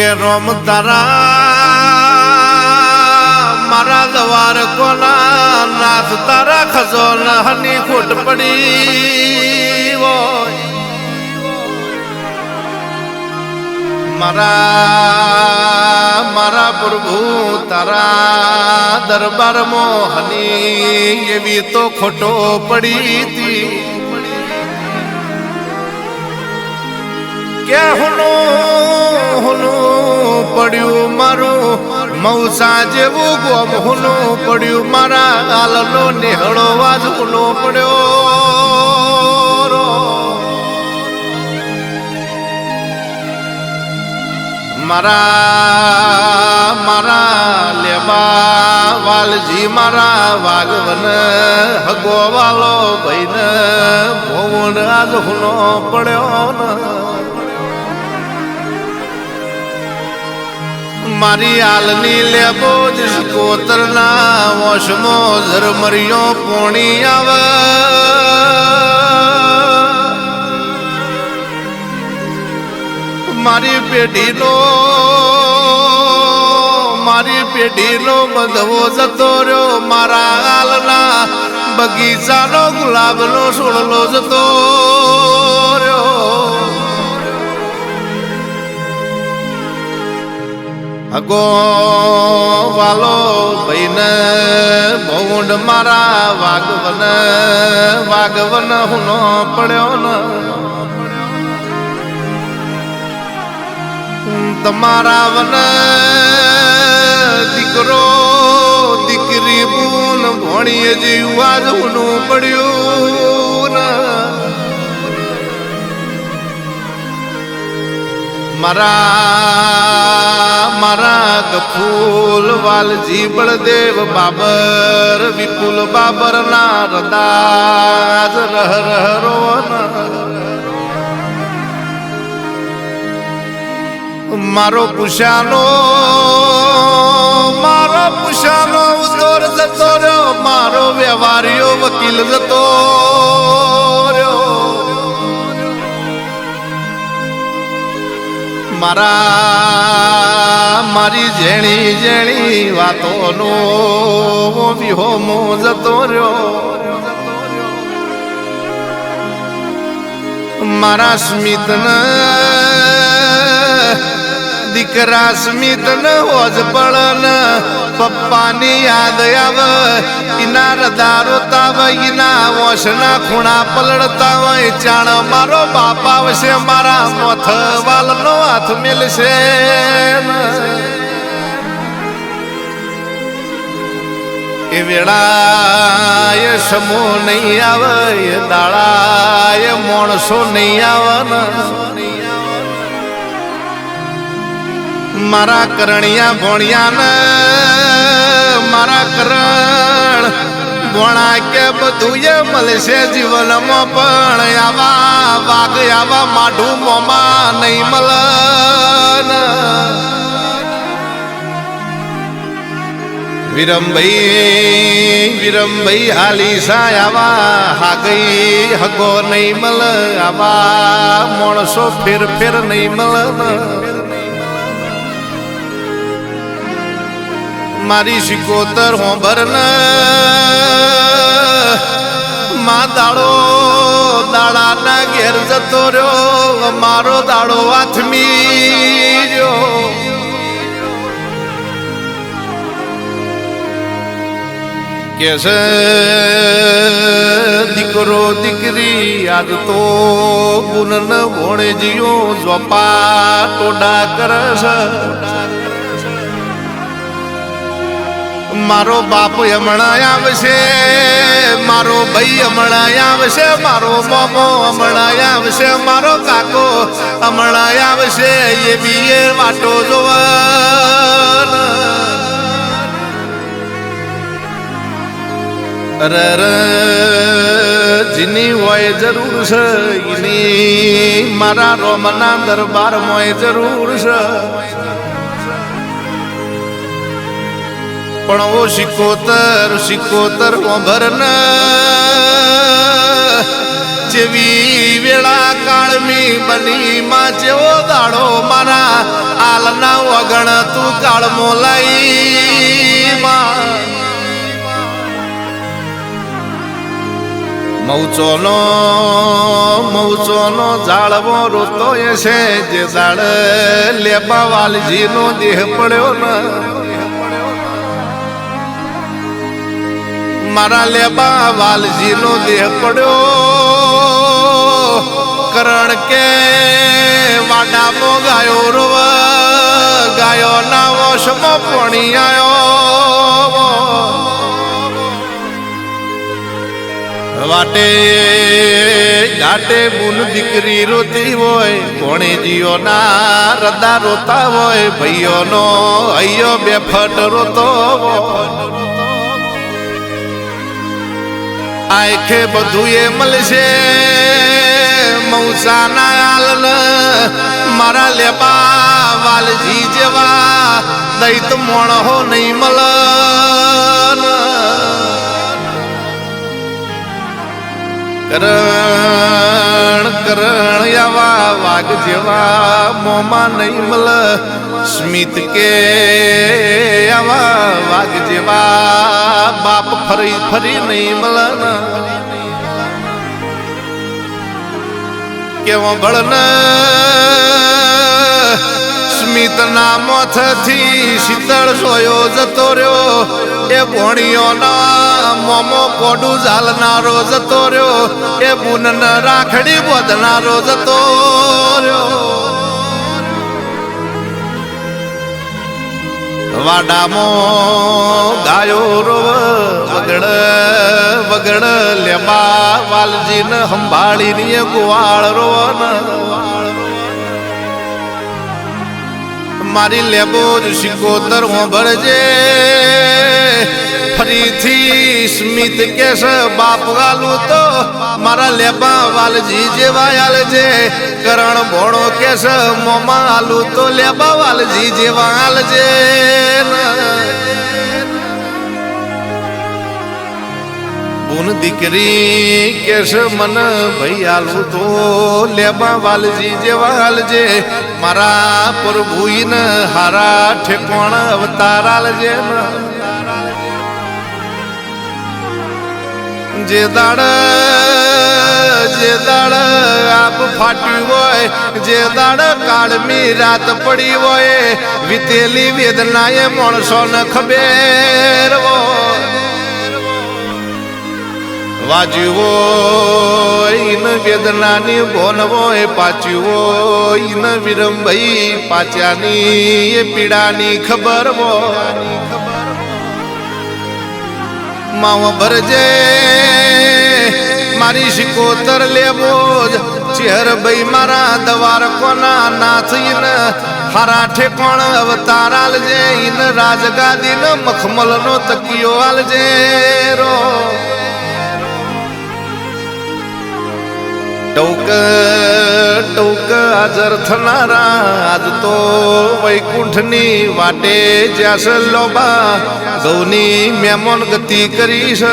કે રોમ તારા મારા દવાર કોના નાથ તારા ખજોનની ખોટ પડી હોય મારા પ્રભુ તારા દરબાર મોહની એવી તો ખોટો પડી હતી કે હુનું પડ્યું મારું મૌસા જેવું ગોમ હુનું પડ્યું મારા હાલનો નેહળો વાજ હુનો પડ્યો મારા લેબા વાલજી મારા વાગવન હગો વાલો ભાઈને ભોવન આજ હુનો પડ્યો ને મારી હાલની લેબો જ કોતરના વશમો ઝરમરિયો પોણી આવે મારી પેઢીનો બંધવો જતો રહ્યો મારા હાલના બગીચાનો ગુલાબનો છોડલો જતો રહ્યો અગો વાલો ભાઈને ભોંડ મારા વાગવન હુનો પડ્યો ને તમારા વન દીકરો દીકરી બૂન ભણીએ જેવું આજ હુનું પડ્યું ને મારા ગફૂલ વાલજી બળદેવ બાબર વિપુલ બાબર ના રદાજ રહ રોન મારો પુષાનો ઉદોર જતો રહ્યો મારો વ્યવહારીઓ વકીલ જતો રહ્યો મારી જેણી વાતોનો વિહોમો જતો રહ્યો મારા સ્મિતને દીકરા સ્મિતને હોજ પડન પપ્પાની યાદ આવે ઇના રદારો તાવ ઇના વોશના ખૂણા પલળતા હોય ચાણ મારો બાપ આવશે મારા મોથ વાલનો હાથ મેલશે એ વેળાએ સમો નહીં આવે એ દાળાએ માણસો નહીં આવે મારા કરણિયા ભોણિયાને મારા કરણ ભોણા કે બધું એ મળશે જીવનમાં પણ આવા વાઘ આવા માઢું મોમાં નહીં મળે વિરમભાઈ હાલી સાય આવા હાગઈ હગો નહીં મળે આવા માણસો ફેર નહીં મળે મારી શિકોતર હોંભર ને માં દાડા ના ઘેર જતો રહ્યો મારો દાડો આથમી રહ્યો કે છે દીકરો દીકરી આજ તો ગુન ન ભોણે જીયો જોપા ટોડા કરે છે મારો બાપ હમણાં આવશે મારો ભાઈ હમણાં આવશે મારો મોમો હમણાં આવશે મારો કાકો હમણાં આવશે એ બી એ વાટો જોવા જીની હોય જરૂર છે એની મારા રોમના દરબાર મોય જરૂર છે પણ ઓ સિકોતર ઓભર જેવી વેળા કાળમી બની માં જેવો દાડો મારા આલના વગણ તું કાળ મોલાઈ માં મૌચોનો ઝાડવો રોતો છે જે ઝાડ લેબા વાલજી નો દેહ પડ્યો ને મારા લેબા વાલજી નો દેહ પડ્યો કરણ કે વાડામો ગાયો રોવ ગાયો ના વશમાં પાણી આવ્યો વાટે ઘાટે બુન દીકરી રોતી હોય કોણે જીઓ ના રદા રોતા હોય ભાઈઓ નો હૈયો બેફટ રોતો આખે બધું એ મળશે મૌસાના આલન મારા લેબા વાલજી જેવા દૈત મોણો નહીં મળ કરણ આવા વાઘ જેવા મોમાં નહીં મળ સ્મિત કે આવા વાઘ જેવા બાપ ફરી ફરી નહીં મળ કેવો ભળન સ્મિત ના મોથથી શીતળ સોયો જતો રહ્યો એ ભોણીઓ ના મોમો કોડું ઝાલનારો જતો રહ્યો એ બુન રાખડી બોધનારો જતો રહ્યો વાડામો ગાયો રોવ વગડ વગડ લેબા વાલજીને સંભાળીને ગોવાળ રોવ મારી લેબો શિકોતર ભરજે ફરીથી સ્મિત કેસ બાપ વાલું તો મારા લેબા વાલજી જેવા આલજે કરણ ભોળો કેસ મોમાં આલું તો લેબા વાલજી જેવા આલજે બુન દીકરી કેસ મન ભાઈ આલું તો લેબા વાલજી જેવા આલજે મારા પ્રભુને હારા ઠેકોણ અવતાર આલજે જે દાડ આપ ફાટ્યું હોય જે દાડ કાળમી રાત પડી હોય વીતેલી વેદનાએ માણસોને ખબર વાજ્યું હોય ઇન વેદનાની ભોન હોય પાચ્યું હોય ઇન વિરમભાઈ પાચ્યાની એ પીડાની ખબર હોય માવો ભરજે મારી શિકોતર લેબો ચેહર ભાઈ મારા દવાર કોના નાથ ઇન હારા ઠેકોણ અવતાર આલજે ઇન રાજગાદી નો મખમલ નો તકિયો આલજે રો ટોક ટોક હાજર થનારા આજ તો વૈકુંઠની વાટે જ્યાસ લોબા ગૌની મેમોન ગતિ કરીશ